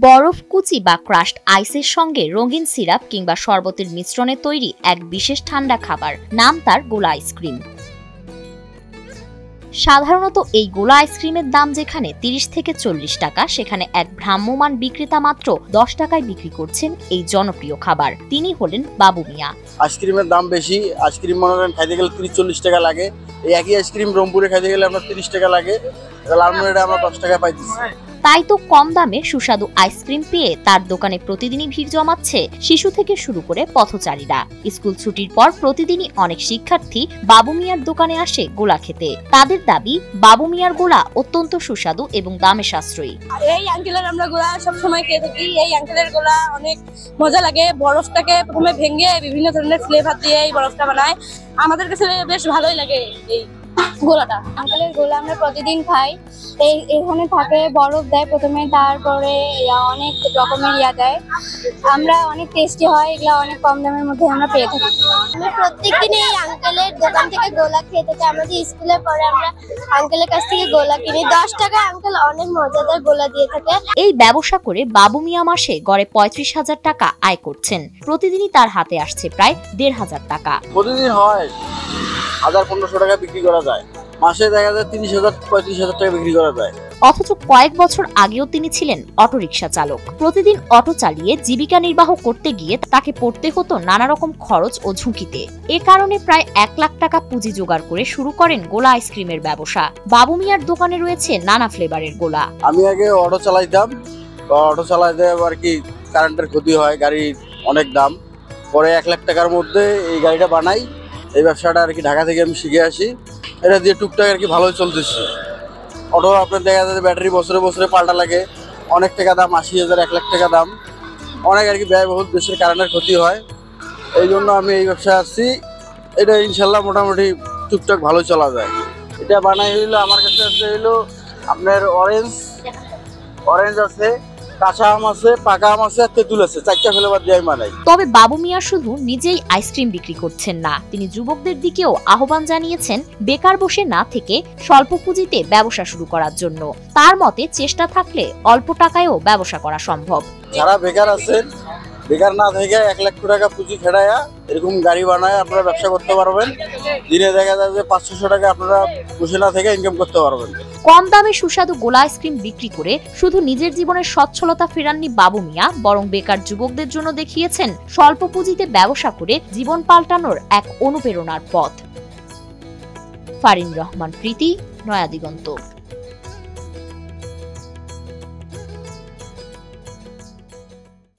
বরফ কুচি বা ক্রাশড আইসের সঙ্গে রঙিন সিরাপ কিংবা শরবতের মিশ্রণে তৈরি এক বিশেষ ঠান্ডা খাবার, নাম তার গোলা আইসক্রিম। সাধারণত এই গোলা আইসক্রিমের দাম যেখানে ৩০ থেকে ৪০ টাকা, সেখানে এক ভ্রাম্যমাণ বিক্রেতা মাত্র ১০ টাকায় বিক্রি করছেন এই জনপ্রিয় খাবার। তিনি হলেন বাবু মিয়া। আইসক্রিমের দাম বেশি, আইসক্রিম মনে করেন খাইতে গেলে ৩০-৪০ টাকা লাগে। এই একই আইসক্রিম রংপুরে খাইতে গেলে আমরা ৩০ টাকা লাগে, লালমনিরহাটে আমরা ১০ টাকা পাইতেছি। তাই তো কম দামে সুস্বাদু আইসক্রিম পেয়ে তার দোকানে প্রতিদিনই ভিড় জমাচ্ছে শিশু থেকে শুরু করে পথচারীরা। স্কুল ছুটির পর প্রতিদিনই অনেক শিক্ষার্থী বাবু মিয়ার দোকানে আসে গোলা খেতে। তাদের দাবি, বাবু মিয়ার গোলা অত্যন্ত সুস্বাদু এবং দামে সাশ্রয়ী। এই আঙ্কেলের আমরা গোলা সবসময় খেয়ে থাকি। এই আঙ্কেলের গোলা অনেক মজা লাগে। বরফটাকে প্রথমে ভেঙে বিভিন্ন ধরনের ফ্লেভার দিয়ে এই বরফটা বানায়। আমাদের কাছে বেশ ভালোই লাগে এই গোলাটা। আঙ্কেলের গোলা আমরা প্রতিদিন খাই। এখানে থাকে বরফ দেয় প্রথমে, তারপরে অনেক রকমের দেয়। আমরা অনেক টেস্টি হয়, এগুলো অনেক কম দামের মধ্যে আমরা পেয়ে থাকি। আমরা প্রত্যেকদিন এই আঙ্কেলের দোকান থেকে গোলা খেয়ে থাকি। আমাদের স্কুলে পরে আমরা আঙ্কেলের কাছ থেকে গোলা কিনি। ১০ টাকা আঙ্কেল অনেক মজাদার গোলা দিয়ে থাকে। এই ব্যবসা করে বাবু মিয়া মাসে গড়ে ৩৫,০০০ টাকা আয় করছেন। প্রতিদিনই তার হাতে আসছে প্রায় ১৫০০ টাকা। প্রতিদিন হয় ১০০০-১৫০০ টাকা বিক্রি করা যায়। মাসে দেখা যায় ৩০,০০০-৩৫,০০০ টাকা বিক্রি করা যায়। অথচ কয়েক বছর আগেও তিনি ছিলেন অটোরিকশা চালক। প্রতিদিন অটো চালিয়ে জীবিকা নির্বাহ করতে গিয়ে তাকে পড়তে হতো নানা রকম খরচ ও ঝুঁকিতে। এ কারণে প্রায় ১ লাখ টাকা পুঁজি জোগাড় করে শুরু করেন গোলা আইসক্রিমের ব্যবসা। বাবু মিয়ার দোকানে রয়েছে নানা ফ্লেভারের গোলা। আমি আগে অটো চালাইতাম, অটো চালাইতে আর কি কারেন্টের ক্ষতি হয়, গাড়ির অনেক দাম। পরে ১ লাখ টাকার মধ্যে এই গাড়িটা বানাই। এই ব্যবসাটা আর কি ঢাকা থেকে আমি শিখে আসি। এটা দিয়ে টুকটাক আর কি ভালোই চলতেছে। অটো আপনার দেখা যাচ্ছে ব্যাটারি বছরে বছরে পাল্টা লাগে, অনেক টাকা দাম, ৮০,০০০, ১ লাখ টাকা দাম, অনেক আর কি ব্যয়বহুল, দেশের কারেন্টের ক্ষতি হয়। এই জন্য আমি এই ব্যবসায় আসছি। এটা ইনশাল্লাহ মোটামুটি টুকটাক ভালো চলা যায়। এটা বানাই হইলো আমার কাছে আছে হইলো আপনার অরেঞ্জ আছে, কাঁচা আম আছে, পাকা আম আছে, আর তেঁতুল আছে। ৪টা ফ্লেভার দিয়ে বানাই। তবে বাবু মিয়া শুধু নিজেই আইসক্রিম বিক্রি করছেন না, তিনি যুবকদের দিকেও আহ্বান জানিয়েছেন বেকার বসে না থেকে স্বল্প পুঁজিতে ব্যবসা শুরু করার জন্য। তার মতে চেষ্টা থাকলে অল্প টাকায়ও ব্যবসা করা সম্ভব। যারা বেকার আছেন, বেকার না থেকে ১ লাখ টাকা পুঁজি খেড়ায়া এরকম গাড়ি বানায় আপনারা ব্যবসা করতে পারবেন। দিনে দেখা যায় যে ৫০০ টাকা আপনারা বসে না থেকে ইনকাম করতে পারবেন। কম দামে সুস্বাদু গোলা আইসক্রিম বিক্রি করে শুধু নিজের জীবনের সচ্ছলতা ফেরাননি বাবু মিয়া, বরং বেকার যুবকদের জন্য দেখিয়েছেন স্বল্প পুঁজিতে ব্যবসা করে জীবন পাল্টানোর এক অনুপ্রেরণার পথ। ফারিন রহমান প্রীতি, নয়া দিগন্ত।